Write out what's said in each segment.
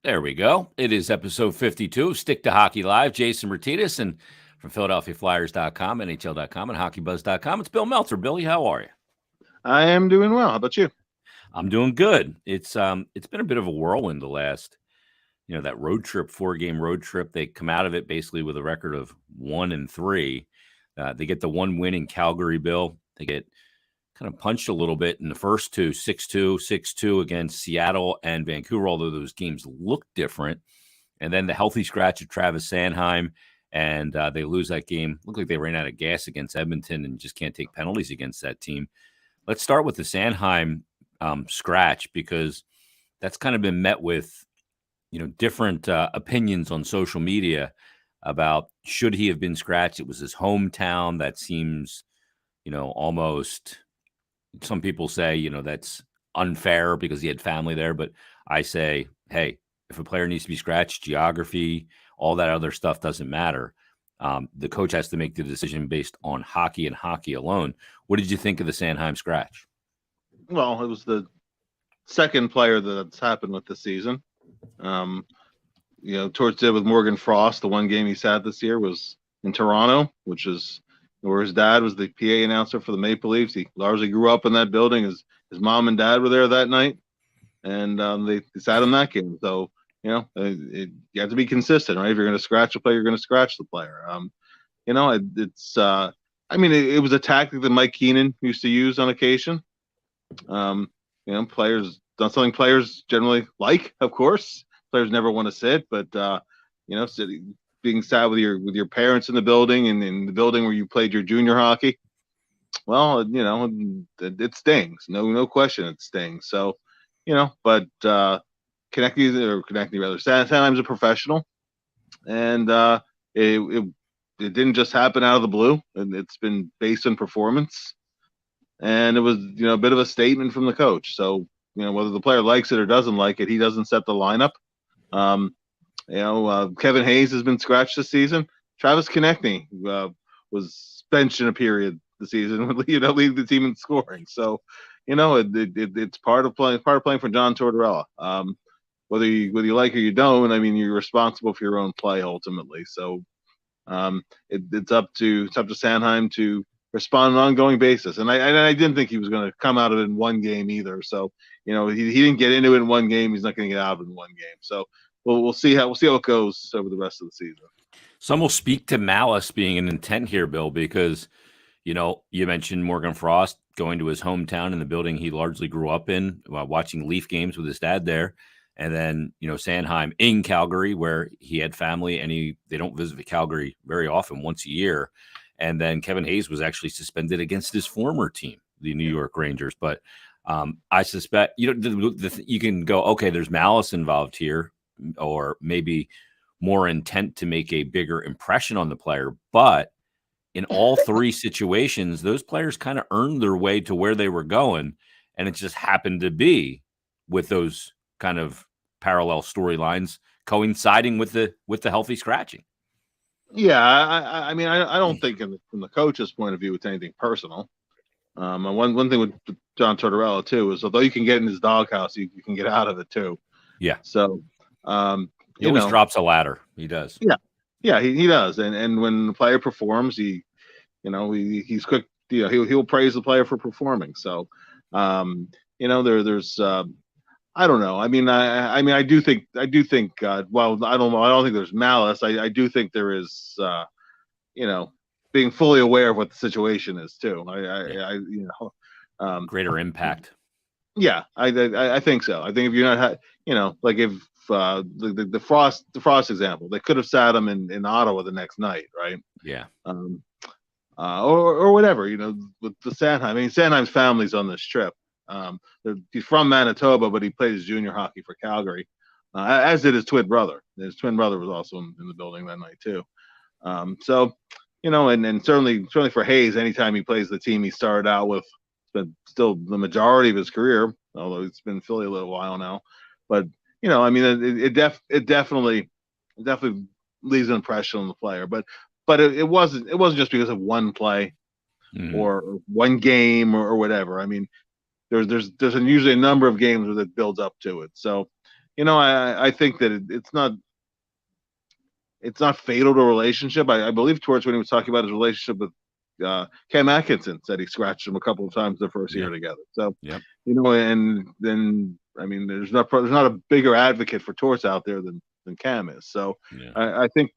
There we go. It is episode 52 of Stick to Hockey Live. Jason Myrtetus and from PhiladelphiaFlyers.com, NHL.com, and HockeyBuzz.com. It's Bill Meltzer. Billy, how are you? I am doing well. How about you? I'm doing good. It's been a bit of a whirlwind the last, that road trip, 4-game road trip. They come out of it basically with a record of 1-3. They get the one win in Calgary, Bill. They get kind of punched a little bit in the first two, 6-2, 6-2 against Seattle and Vancouver, although those games look different. And then the healthy scratch of Travis Sanheim, and they lose that game. Looked like they ran out of gas against Edmonton and just can't take penalties against that team. Let's start with the Sanheim scratch, because that's kind of been met with, different opinions on social media about should he have been scratched. It was his hometown. That seems, almost, some people say, that's unfair because he had family there. But I say, hey, if a player needs to be scratched, geography, all that other stuff doesn't matter. The coach has to make the decision based on hockey and hockey alone. What did you think of the Sanheim scratch? Well, it was the second player that's happened with the season. Towards it with Morgan Frost, the one game he sat this year was in Toronto, which is where his dad was the PA announcer for the Maple Leafs. He largely grew up in that building. His mom and dad were there that night, and they sat in that game. So, you have to be consistent, right? If you're going to scratch a player, you're going to scratch the player. It was a tactic that Mike Keenan used to use on occasion. Players, not something players generally like, of course. Players never want to sit, but being sat with your parents in the building and in the building where you played your junior hockey, well, it stings. No question, it stings. So, but Sanheim's a professional, and it didn't just happen out of the blue, and it's been based on performance, and it was a bit of a statement from the coach. So whether the player likes it or doesn't like it, he doesn't set the lineup. Kevin Hayes has been scratched this season. Travis Konechny was benched in a period this season, leading the team in scoring. So, it's part of playing for John Tortorella. Whether you like or you don't, you're responsible for your own play ultimately. So, it's up to Sanheim to respond on an ongoing basis. And I didn't think he was going to come out of it in one game either. So, he didn't get into it in one game. He's not going to get out of it in one game. So we'll see how it goes over the rest of the season. Some will speak to malice being an intent here, Bill, because, you mentioned Morgan Frost going to his hometown in the building he largely grew up in, watching Leaf games with his dad there. And then, Sanheim in Calgary, where he had family, and they don't visit Calgary very often, once a year. And then Kevin Hayes was actually suspended against his former team, the New York Rangers. But I suspect, you can go, okay, there's malice involved here, or maybe more intent to make a bigger impression on the player. But in all three situations, those players kind of earned their way to where they were going. And it just happened to be with those kind of parallel storylines coinciding with the healthy scratching. Yeah, I don't think from the coach's point of view it's anything personal. And one thing with John Tortorella too is, although you can get in his doghouse, you can get out of it too. Yeah. So he always drops a ladder. He does. Yeah, he does. And when the player performs, he's quick. He'll praise the player for performing. So there's I don't know. I do think. Well, I don't know. I don't think there's malice. I do think there is. Being fully aware of what the situation is too. Greater impact. Yeah, I think so. I think if you're not, like if the Frost example, they could have sat him in Ottawa the next night, right? Yeah. Or whatever, with the Sanheim. Sanheim's family's on this trip. He's from Manitoba, but he plays junior hockey for Calgary, as did his twin brother. His twin brother was also in the building that night too. So, and certainly for Hayes, anytime he plays the team he started out with, it's been still the majority of his career, although it's been Philly a little while now. But it definitely leaves an impression on the player. But it wasn't just because of one play or one game or whatever. There's usually a number of games that builds up to it. So, I think that it's not fatal to a relationship. I believe Torch, when he was talking about his relationship with Cam Atkinson, said he scratched him a couple of times the first year together. So, Yep. And then I mean, there's not a bigger advocate for Torch out there than Cam is. So Yeah. I think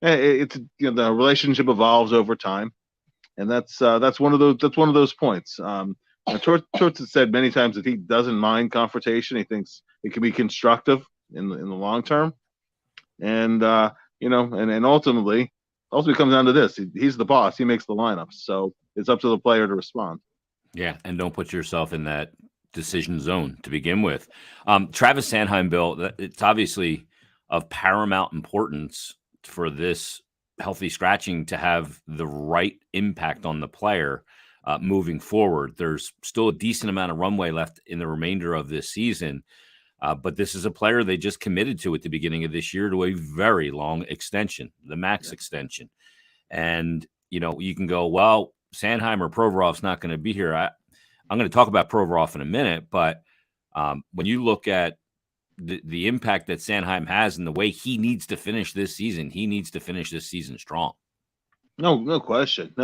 it's the relationship evolves over time, and that's one of those points. Torch has said many times that he doesn't mind confrontation. He thinks it can be constructive in the long term, and and ultimately comes down to this: he's the boss. He makes the lineups, so it's up to the player to respond. Yeah, and don't put yourself in that decision zone to begin with. Travis Sanheim, Bill, it's obviously of paramount importance for this healthy scratching to have the right impact on the player moving forward. There's still a decent amount of runway left in the remainder of this season, but this is a player they just committed to at the beginning of this year to a very long extension, the max extension. And, you can go, well, Sanheim or Provorov's not going to be here. I'm going to talk about Provorov in a minute, but when you look at the impact that Sanheim has and the way he needs to finish this season, he needs to finish this season strong. No question.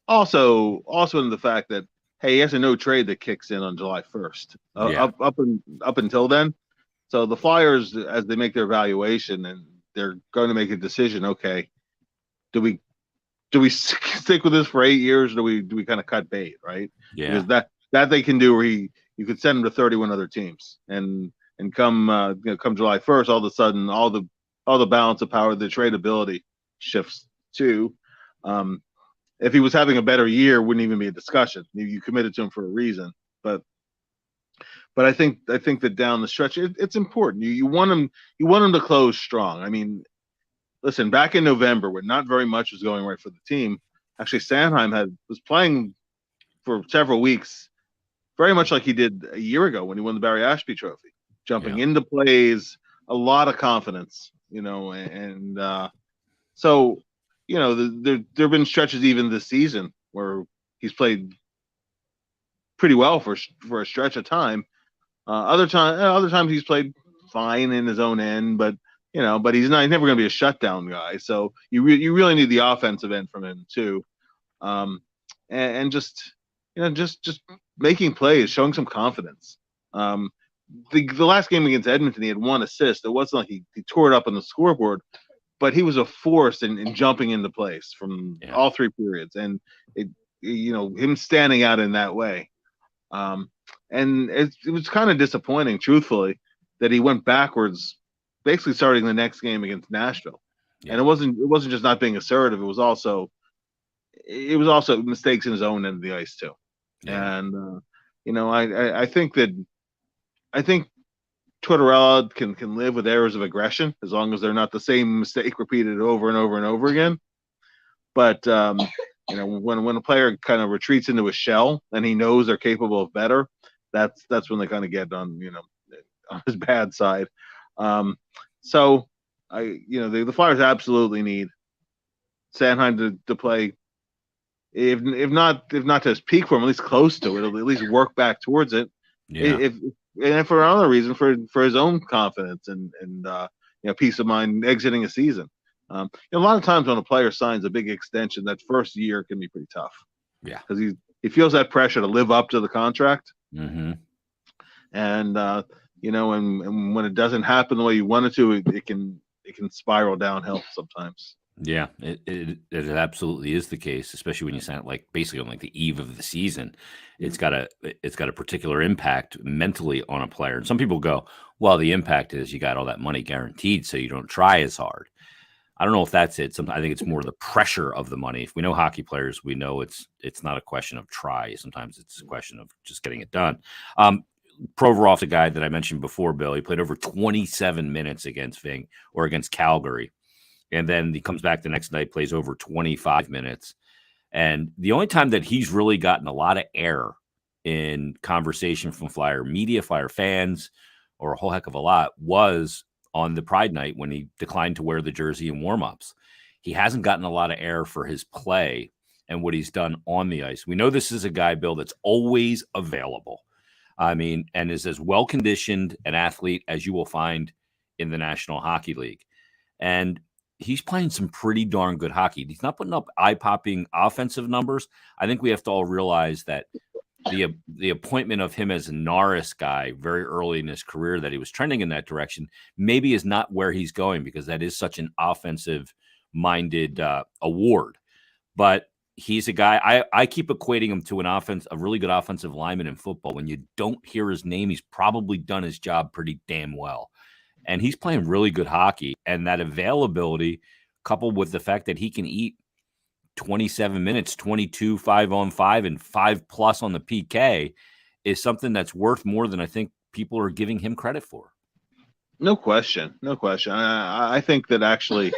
Also in the fact that, hey, he has a no trade that kicks in on July 1st. Up until then, so the Flyers, as they make their evaluation, and they're going to make a decision. Okay, do we stick with this for 8 years, or do we kind of cut bait, right? Yeah, because that they can do, where you could send him to 31 other teams, and come July 1st, all of a sudden all the balance of power, the tradability shifts to. If he was having a better year, wouldn't even be a discussion. You committed to him for a reason, but I think that down the stretch, it's important. You want him to close strong. I mean, listen, back in November, when not very much was going right for the team, actually Sanheim was playing for several weeks, very much like he did a year ago when he won the Barry Ashby Trophy, jumping into plays, a lot of confidence, and so. There have been stretches even this season where he's played pretty well for a stretch of time. Other times he's played fine in his own end, but he's never going to be a shutdown guy. So you really need the offensive end from him too, and just making plays, showing some confidence. The last game against Edmonton, he had 1 assist. It wasn't like he tore it up on the scoreboard, but he was a force in jumping into place from all 3 periods, and him standing out in that way. And it was kind of disappointing, truthfully, that he went backwards, basically starting the next game against Nashville. Yeah. And it wasn't just not being assertive; it was also mistakes in his own end of the ice too. Yeah. And I think Tortorella can live with errors of aggression as long as they're not the same mistake repeated over and over and over again. But when a player kind of retreats into a shell and he knows they're capable of better, that's when they kind of get on his bad side. So the Flyers absolutely need Sanheim to play, if not to his peak form, at least close to it, at least work back towards it. Yeah. And for another reason, for his own confidence and peace of mind exiting a season. A lot of times when a player signs a big extension, that first year can be pretty tough. Yeah, because he feels that pressure to live up to the contract. Mm-hmm. And and when it doesn't happen the way you want it to, it can spiral downhill sometimes. Yeah, it absolutely is the case, especially when you sign it basically on the eve of the season. It's got a particular impact mentally on a player. And some people go, well, the impact is you got all that money guaranteed, so you don't try as hard. I don't know if that's it. I think it's more the pressure of the money. If we know hockey players, we know it's not a question of try. Sometimes it's a question of just getting it done. Provorov, the guy that I mentioned before, Bill, he played over 27 minutes against Calgary. And then he comes back the next night, plays over 25 minutes. And the only time that he's really gotten a lot of air in conversation from Flyer media, Flyer fans, or a whole heck of a lot, was on the Pride night when he declined to wear the jersey in warmups. He hasn't gotten a lot of air for his play and what he's done on the ice. We know this is a guy, Bill, that's always available. I mean, and is as well conditioned an athlete as you will find in the National Hockey League. And he's playing some pretty darn good hockey. He's not putting up eye-popping offensive numbers. I think we have to all realize that the appointment of him as a Norris guy very early in his career, that he was trending in that direction, maybe is not where he's going, because that is such an offensive-minded award. But he's a guy, I keep equating him to a really good offensive lineman in football. When you don't hear his name, he's probably done his job pretty damn well. And he's playing really good hockey. And that availability, coupled with the fact that he can eat 27 minutes, 22, 5-on-5, and 5+ on the PK, is something that's worth more than I think people are giving him credit for. No question. No question. I think that actually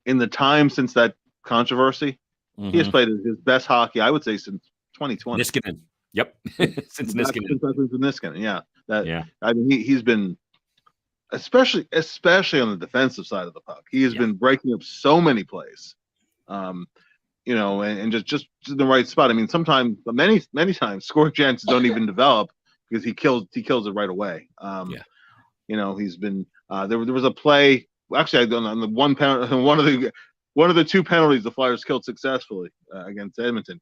in the time since that controversy, he has played his best hockey, I would say, since 2020. Niskanen. Yep. Since Niskanen. Since Niskanen, yeah. I mean, he's been, especially on the defensive side of the puck, he has been breaking up so many plays. You know, and just in the right spot. I mean, sometimes, many times, scoring chances don't even develop because he kills it right away. You know, he's been there was a play. Actually, on the one penalty, one of the two penalties the Flyers killed successfully against Edmonton.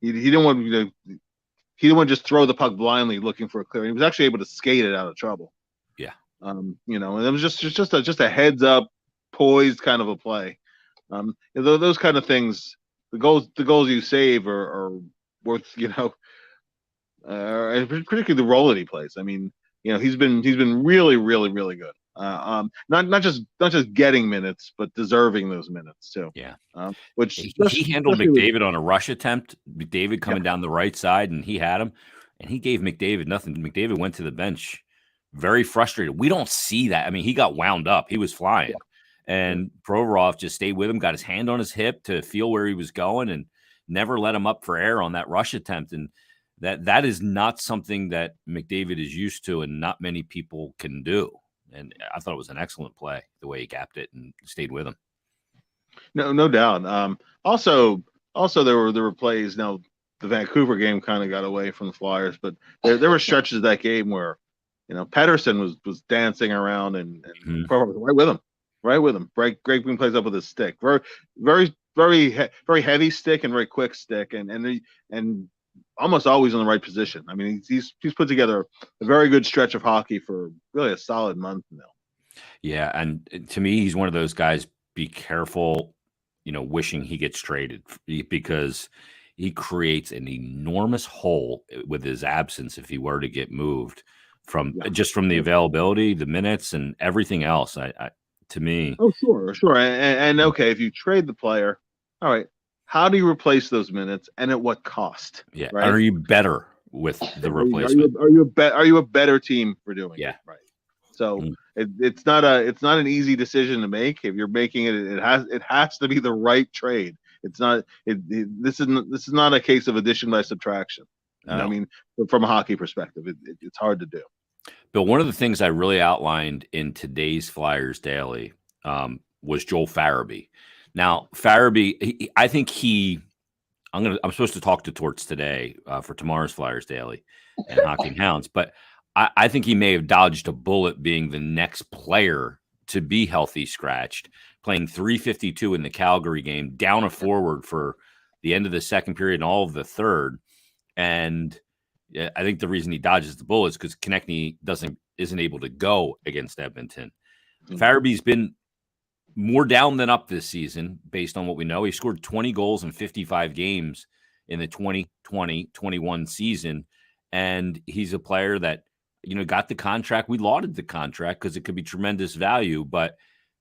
He didn't want to just throw the puck blindly looking for a clear. He was actually able to skate it out of trouble. Yeah. You know, and it was just a heads up, poised kind of a play. Those kind of things, the goals you save are worth, you know, particularly the role that he plays. I mean, you know, he's been really, really, really good. Not just getting minutes, but deserving those minutes too. Yeah. Which he handled McDavid on a rush attempt. McDavid coming down the right side, and he had him, and he gave McDavid nothing. McDavid went to the bench very frustrated. We don't see that. I mean, he got wound up. He was flying. And Provorov just stayed with him, got his hand on his hip to feel where he was going, and never let him up for air on that rush attempt. And that is not something that McDavid is used to, and not many people can do. And I thought it was an excellent play, the way he gapped it and stayed with him. No doubt. Also there were plays. Now the Vancouver game kind of got away from the Flyers, but there were stretches of that game where, you know, Pettersson was dancing around and Provorov was right with him. Greg Green plays up with his stick. Very heavy stick and very quick stick, and almost always in the right position. I mean, he's put together a very good stretch of hockey for really a solid month now. Yeah, and to me, he's one of those guys. Be careful, you know, wishing he gets traded, because he creates an enormous hole with his absence if he were to get moved from the availability, the minutes, and everything else. To me. Oh, sure. And okay, if you trade the player, all right, how do you replace those minutes, and at what cost? Yeah. Right? Are you better with the replacement? Are you a better team for doing it? Right. So it's not an easy decision to make. If you're making it, it has to be the right trade. It's not. This is not a case of addition by subtraction. No. I mean, from a hockey perspective, it's hard to do. But one of the things I really outlined in today's Flyers Daily was Joel Farabee. Now, Farabee, I think I'm supposed to talk to Torts today for tomorrow's Flyers Daily and Hockey and Hounds, but I think he may have dodged a bullet being the next player to be healthy scratched, playing .352 in the Calgary game, down a forward for the end of the second period and all of the third. And I think the reason he dodges the bullet is because Konechny isn't able to go against Edmonton. Farabee's been more down than up this season, based on what we know. He scored 20 goals in 55 games in the 2020-21 season, and he's a player that, you know, got the contract. We lauded the contract because it could be tremendous value, but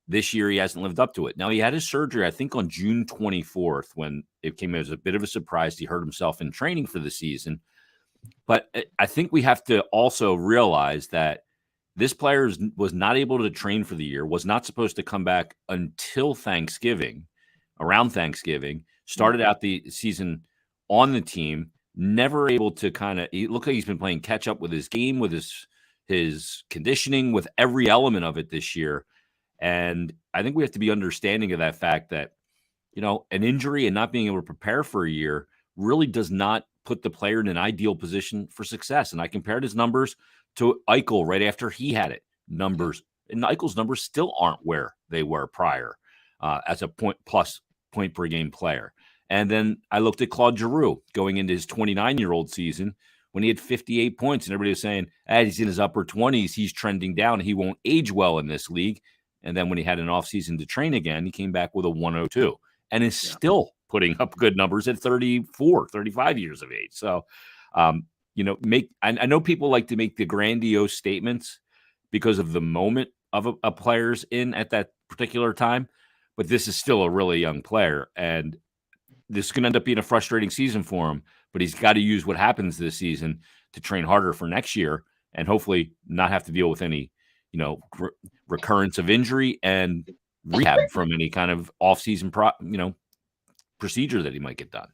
this year he hasn't lived up to it. Now, he had his surgery, I think, on June 24th, when it came as a bit of a surprise. He hurt himself in training for the season. But I think we have to also realize that this player was not able to train for the year, was not supposed to come back until Thanksgiving, around Thanksgiving, started out the season on the team, never able to look like he's been playing catch up with his game, with his conditioning, with every element of it this year. And I think we have to be understanding of that fact that, you know, an injury and not being able to prepare for a year really does not put the player in an ideal position for success. And I compared his numbers to Eichel right after he had it. Numbers, and Eichel's numbers still aren't where they were prior as a point per game player. And then I looked at Claude Giroux going into his 29-year-old season when he had 58 points, and everybody was saying, he's in his upper 20s, he's trending down, he won't age well in this league. And then when he had an offseason to train again, he came back with a 102 and is still putting up good numbers at 34, 35 years of age. So, I know people like to make the grandiose statements because of the moment of a player's in at that particular time, but this is still a really young player, and this is going to end up being a frustrating season for him, but he's got to use what happens this season to train harder for next year and hopefully not have to deal with any, recurrence of injury and rehab from any kind of off-season procedure that he might get done.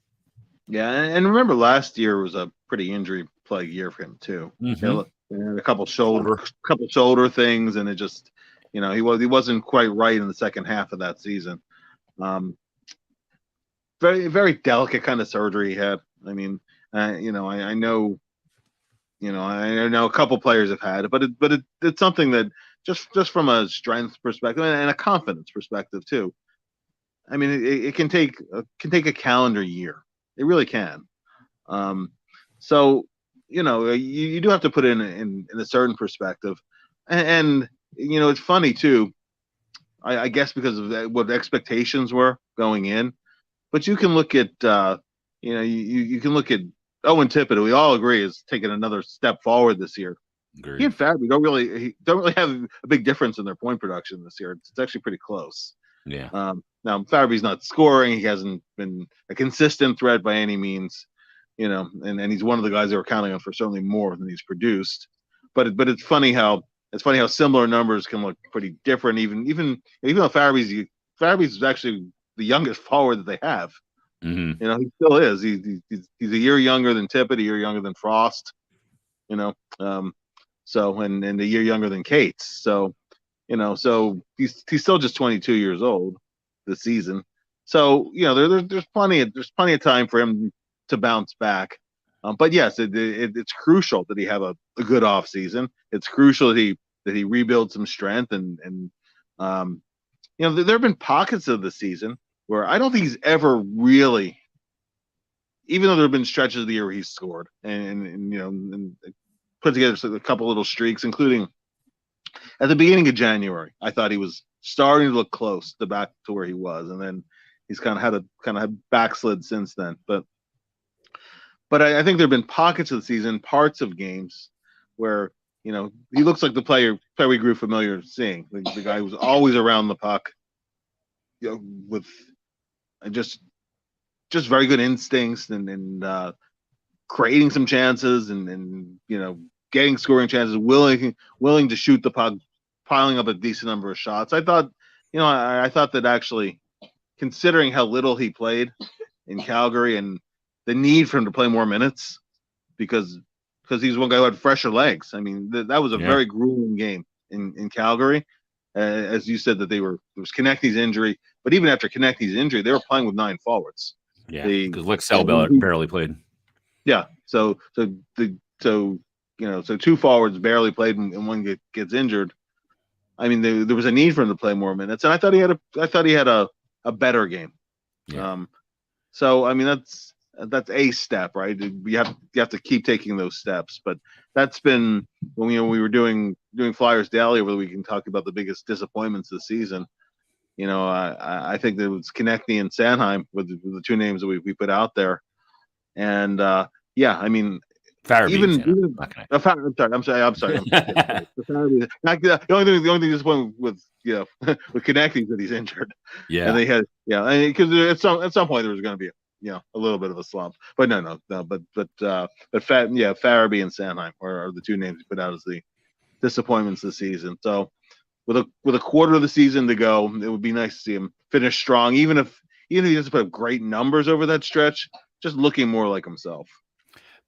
Yeah, and remember last year was a pretty injury-plagued year for him too. Mm-hmm. A couple shoulder things, and it just, he wasn't quite right in the second half of that season. Very, very delicate kind of surgery he had. I mean, I know a couple players have had it, but it's something that just from a strength perspective and a confidence perspective too. I mean, it can take a calendar year. It really can. So you do have to put it in a certain perspective, and it's funny too. I guess because of what the expectations were going in. But you can look at, you can look at Owen Tippett, we all agree is taking another step forward this year. Agreed. He and Farabee don't really have a big difference in their point production this year. It's actually pretty close. Yeah. Now Farabee's not scoring. He hasn't been a consistent threat by any means, and he's one of the guys they were counting on for certainly more than he's produced. But it's funny how similar numbers can look pretty different. Even though Farabee's actually the youngest forward that they have. Mm-hmm. He still is. He's a year younger than Tippett, a year younger than Frost. So and a year younger than Cates. So, so he's still just 22 years old this season. So there's plenty of time for him to bounce back. But yes, it's crucial that he have a good off season. It's crucial that he rebuild some strength and there have been pockets of the season where I don't think he's ever really, even though there have been stretches of the year where he's scored and put together a couple little streaks, including at the beginning of January. I thought he was starting to look close to back to where he was, and then he's kind of had backslid since then. But I think there have been pockets of the season, parts of games where he looks like the player we grew familiar seeing, the guy who was always around the puck, with just very good instincts and creating some chances and getting scoring chances, willing to shoot the puck, piling up a decent number of shots. I thought that actually, considering how little he played in Calgary and the need for him to play more minutes, because he's one guy who had fresher legs. I mean, that was a very grueling game in Calgary. As you said, that there was Konechny's injury, but even after Konechny's injury, they were playing with 9 forwards. Yeah, because Lexell barely played. Yeah, so 2 forwards barely played, and one gets injured. I mean, there was a need for him to play more minutes, and I thought he had a better game. Yeah. So I mean, that's a step, right? You have to keep taking those steps, but that's been when we were doing Flyers Daily over the weekend, talking about the biggest disappointments this season. I think that it was Konechny and Sanheim with the 2 names that we put out there, and I mean, Farabee, I'm sorry. The only thing disappointing with with Konechny is that he's injured. Yeah, and they had because at some point there was going to be a little bit of a slump, but no. But Farabee and Sanheim are the 2 names we put out as the disappointments this season. So with a quarter of the season to go, it would be nice to see him finish strong, even if he doesn't put up great numbers over that stretch, just looking more like himself.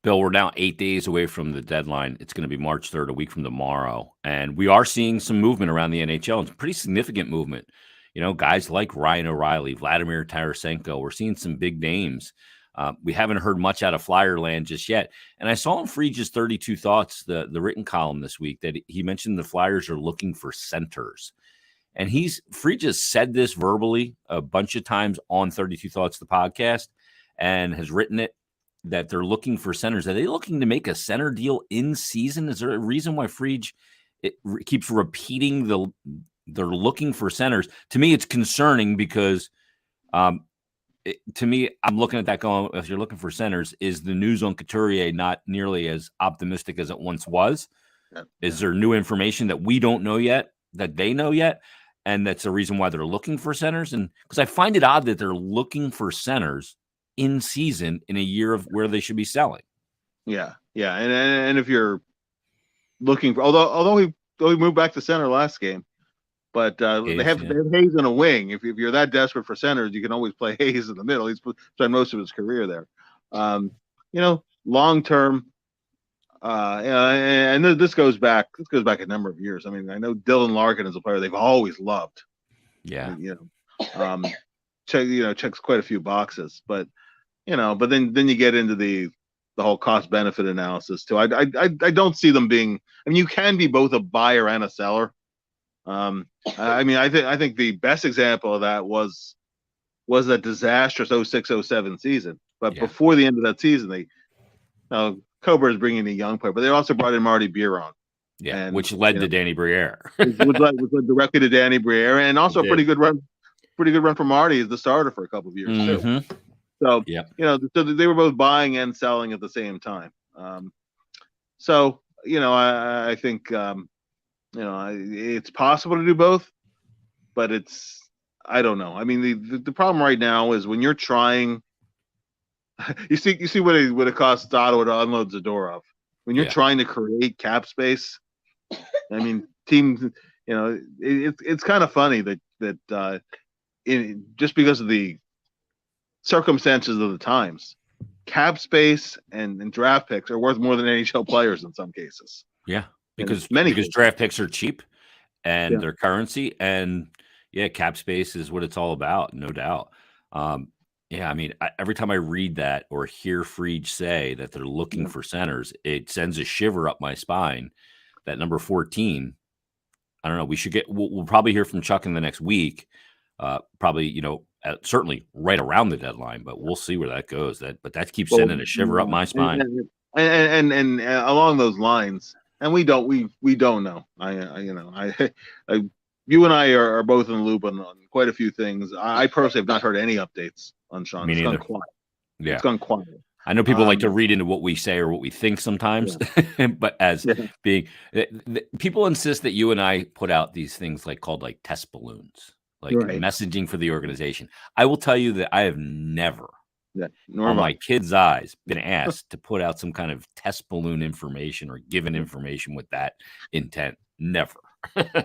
Bill, we're now 8 days away from the deadline. It's going to be March 3rd, a week from tomorrow. And we are seeing some movement around the NHL. It's pretty significant movement. Guys like Ryan O'Reilly, Vladimir Tarasenko. We're seeing some big names We haven't heard much out of Flyerland just yet. And I saw in Friedge's 32 Thoughts, the written column this week, that he mentioned the Flyers are looking for centers. And Friedge has said this verbally a bunch of times on 32 Thoughts, the podcast, and has written it, that they're looking for centers. Are they looking to make a center deal in season? Is there a reason why Friedge keeps repeating they're looking for centers? To me, it's concerning because to me, I'm looking at that going, if you're looking for centers, is the news on Couturier not nearly as optimistic as it once was? Yeah. Is there new information that we don't know yet, that they know yet? And that's the reason why they're looking for centers. And because I find it odd that they're looking for centers in season in a year of where they should be selling. Yeah. Yeah. And if you're looking for, although he moved back to center last game, but they have Hayes in a wing. If you're that desperate for centers, you can always play Hayes in the middle. He's spent most of his career there. Long term, and this goes back a number of years. I mean, I know Dylan Larkin is a player they've always loved. Yeah. Checks quite a few boxes, but then you get into the whole cost benefit analysis too. I don't see them being. I mean, you can be both a buyer and a seller. I think the best example of that was that disastrous 06-07 season. But before the end of that season, Cobra is bringing in a young player, but they also brought in Marty Biron. Yeah, which led to Danny Briere. which led directly to Danny Briere, and also a pretty good run for Marty as the starter for a couple of years too. So so they were both buying and selling at the same time. I think it's possible to do both, but I don't know. I mean, the problem right now is when you're trying. You see what it costs Ottawa to unload Zadorov. When you're trying to create cap space, I mean, teams, it's kind of funny that just because of the circumstances of the times, cap space and draft picks are worth more than NHL players in some cases. Yeah, because draft picks are cheap and they're currency, and cap space is what it's all about, no doubt. I mean, every time I read that or hear Friedge say that they're looking for centers, it sends a shiver up my spine. That number 14, I don't know. We'll probably hear from Chuck in the next week. Probably, certainly right around the deadline, but we'll see where that goes. But that keeps sending a shiver up my spine. And along those lines, and we don't know. You and I are both in the loop on quite a few things. I personally have not heard any updates on Sean. Me neither. Gone quiet. Yeah, it's gone quiet. I know people like to read into what we say or what we think sometimes, but as being people insist that you and I put out these things called test balloons, messaging for the organization. I will tell you that I have never, on my kids' eyes, been asked to put out some kind of test balloon information or given information with that intent. Never.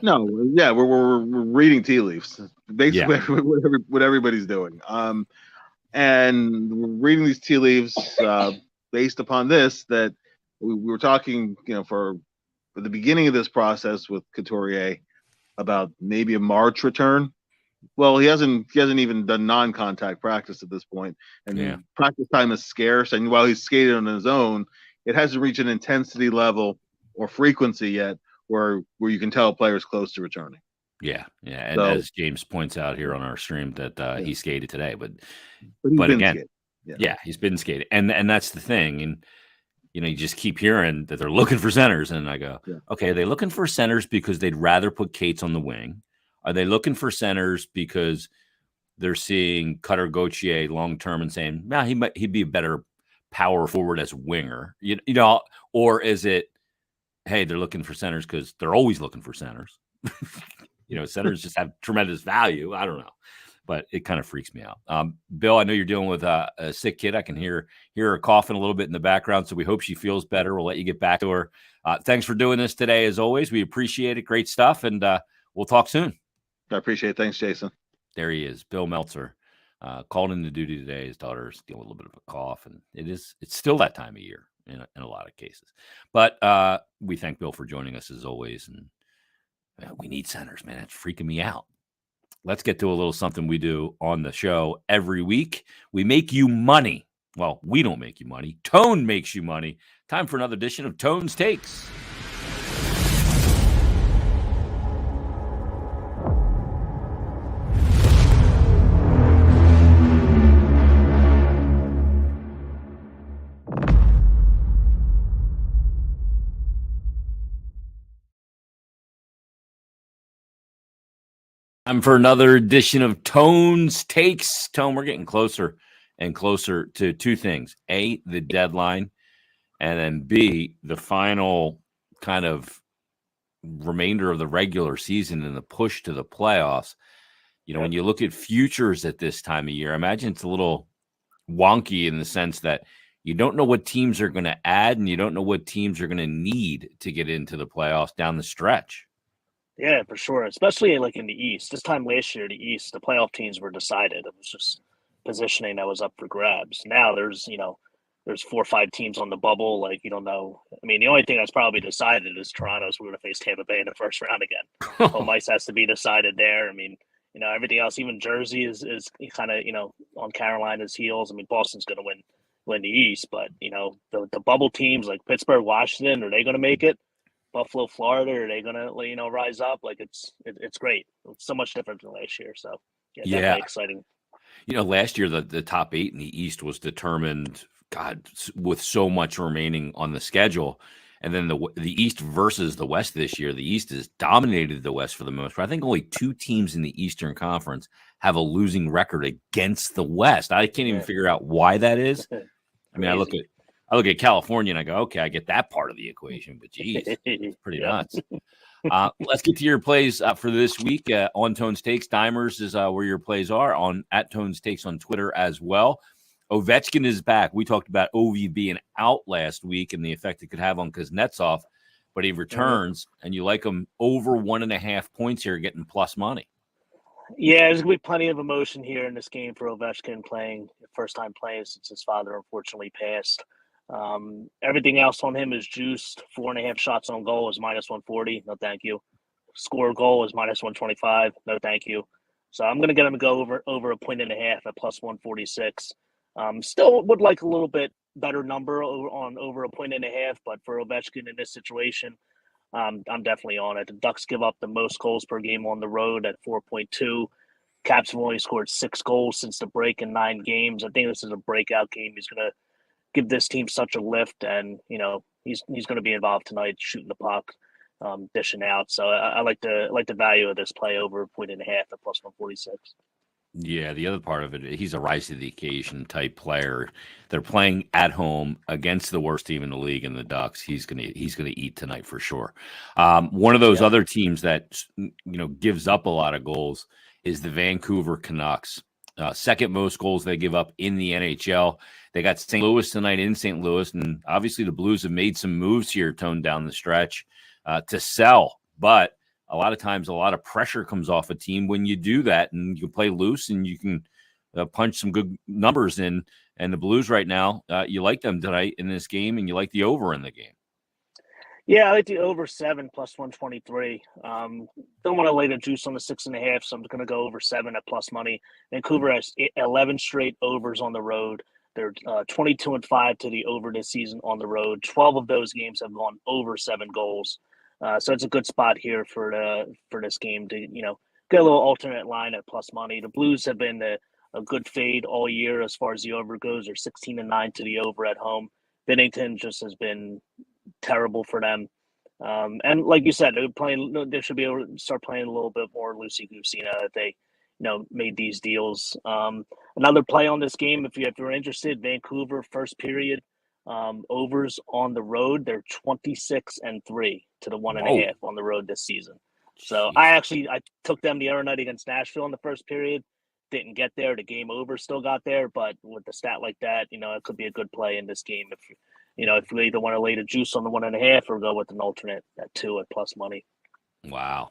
No, we're reading tea leaves, basically what everybody's doing. And we're reading these tea leaves based upon this, that we were talking, for the beginning of this process with Couturier about maybe a March return. Well, he hasn't even done non-contact practice at this point, and practice time is scarce. And while he's skated on his own, it hasn't reached an intensity level or frequency yet where you can tell a player's close to returning. Yeah. And as James points out here on our stream that he skated today, but again, he's been skating, and that's the thing. And you just keep hearing that they're looking for centers, and I go, okay, are they looking for centers because they'd rather put Cates on the wing? Are they looking for centers because they're seeing Cutter Gauthier long term and saying, he'd be a better power forward as a winger, or is it, hey, they're looking for centers because they're always looking for centers? Centers just have tremendous value. I don't know, but it kind of freaks me out. Bill, I know you're dealing with a sick kid. I can hear her coughing a little bit in the background, so we hope she feels better. We'll let you get back to her. Thanks for doing this today, as always. We appreciate it. Great stuff, and we'll talk soon. I appreciate it. Thanks, Jason. There he is, Bill Meltzer. Called into duty today. His daughter's dealing with a little bit of a cough, and it's still that time of year in a lot of cases. But we thank Bill for joining us as always, and we need centers, man. It's freaking me out. Let's get to a little something we do on the show every week. We make you money Well, we don't make you money. Tone makes you money. Time for another edition of Tone's Takes. Time for another edition of Tone's Takes. Tone, we're getting closer and closer to two things. A, the deadline, and then B, the final kind of remainder of the regular season and the push to the playoffs. You know, when you look at futures at this time of year, I imagine it's a little wonky in the sense that you don't know what teams are going to add and you don't know what teams are going to need to get into the playoffs down the stretch. Yeah, for sure. Especially like in the East. This time last year, the East, the playoff teams were decided. It was just positioning that was up for grabs. Now there's 4 or 5 teams on the bubble. Like, you don't know. I mean, the only thing that's probably decided is Toronto's we're going to face Tampa Bay in the first round again. Home ice has to be decided there. I mean, everything else, even Jersey is kind of, on Carolina's heels. I mean, Boston's going to win the East, but, the bubble teams like Pittsburgh, Washington, are they going to make it? Buffalo, Florida, are they gonna rise up? Like it's great. It's so much different than last year. So yeah, definitely exciting. Last year the top 8 in the East was determined, with so much remaining on the schedule, and then the East versus the West this year. The East has dominated the West for the most part. I think only 2 teams in the Eastern Conference have a losing record against the West. I can't even figure out why that is. I mean, I look at California and I go, okay, I get that part of the equation, but geez, it's pretty nuts. Let's get to your plays for this week on Tone's Takes. Dimers is where your plays are on at Tone's Takes on Twitter as well. Ovechkin is back. We talked about Ov being out last week and the effect it could have on Kuznetsov, but he returns and you like him over 1.5 points here, getting plus money. Yeah, there's going to be plenty of emotion here in this game for Ovechkin playing, first time playing since his father unfortunately passed. Everything else on him is juiced. 4.5 shots on goal is minus 140. No, thank you. Score goal is minus 125. No, thank you. So I'm going to get him to go over 1.5 at plus 146. Still would like a little bit better number over 1.5, but for Ovechkin in this situation, I'm definitely on it. The Ducks give up the most goals per game on the road at 4.2. Caps have only scored 6 goals since the break in 9 games. I think this is a breakout game. He's going to give this team such a lift, and he's going to be involved tonight, shooting the puck, dishing out. So I like the value of this play over 1.5 at plus 146. Yeah, the other part of it, he's a rise to the occasion type player. They're playing at home against the worst team in the league, in the Ducks. He's gonna eat tonight for sure. One of those other teams that gives up a lot of goals is the Vancouver Canucks. Second most goals they give up in the NHL. They got St. Louis tonight in St. Louis, and obviously the Blues have made some moves here, toned down the stretch to sell. But a lot of times, a lot of pressure comes off a team when you do that, and you can play loose and you can punch some good numbers in. And the Blues right now, you like them tonight in this game, and you like the over in the game. Yeah, I like the over 7 plus 123. Don't want to lay the juice on the 6.5, so I'm going to go over 7 at plus money. Vancouver has 11 straight overs on the road. They're 22-5 to the over this season on the road. 12 of those games have gone over 7 goals. So it's a good spot here for this game to get a little alternate line at plus money. The Blues have been a good fade all year as far as the over goes. They're 16-9 to the over at home. Binnington just has been terrible for them. And like you said, they should be able to start playing a little bit more loosey-goosey now that they made these deals. Another play on this game, if you're interested, Vancouver first period overs on the road. They're 26-3 to the 1.5 on the road this season. So I took them the other night against Nashville in the first period. Didn't get there. The game over still got there, but with a stat like that, it could be a good play in this game if you either want to lay the juice on the 1.5 or go with an alternate at 2 at plus money. Wow.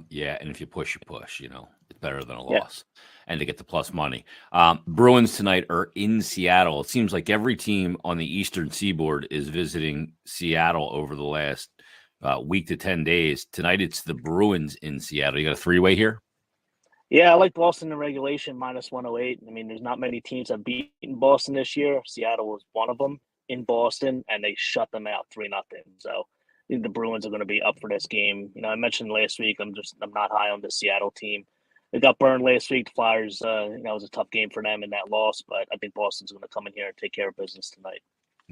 Yeah, and if you push, it's better than a loss. And to get the plus money. Bruins tonight are in Seattle. It seems like every team on the Eastern Seaboard is visiting Seattle over the last week to 10 days. Tonight it's the Bruins in Seattle. You got a 3-way here? Yeah, I like Boston in regulation minus 108. I mean, there's not many teams that have beaten Boston this year. Seattle was one of them in Boston, and they shut them out 3-0. So I think the Bruins are going to be up for this game. I mentioned last week I'm not high on the Seattle team. They got burned last week. The Flyers, it was a tough game for them in that loss, but I think Boston's going to come in here and take care of business tonight.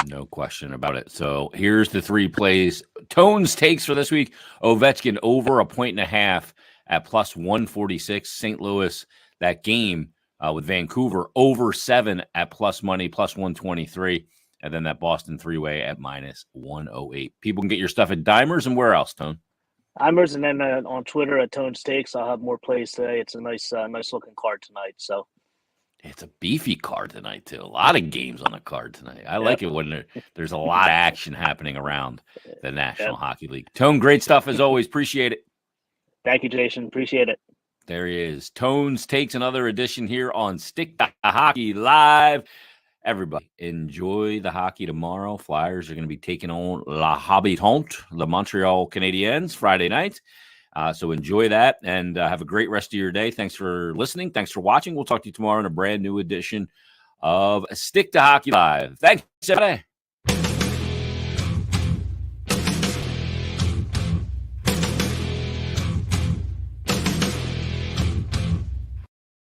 No question about it. So here's the 3 plays. Tones takes for this week. Ovechkin over 1.5 at plus 146. St. Louis, that game with Vancouver, over 7 at plus money, plus 123. And then that Boston 3-way at minus 108. People can get your stuff at Dimers, and where else, Tone? Dimers, and then on Twitter at Tone Stakes, I'll have more plays today. It's a nice looking card tonight. So it's a beefy card tonight, too. A lot of games on the card tonight. I like it when there's a lot of action happening around the National Hockey League. Tone, great stuff as always. Appreciate it. Thank you, Jason. Appreciate it. There he is. Tones takes another edition here on Stick to Hockey Live. Everybody, enjoy the hockey tomorrow. Flyers are going to be taking on La Habitante, the Montreal Canadiens, Friday night. So enjoy that and have a great rest of your day. Thanks for listening. Thanks for watching. We'll talk to you tomorrow in a brand new edition of Stick to Hockey Live. Thanks, everybody.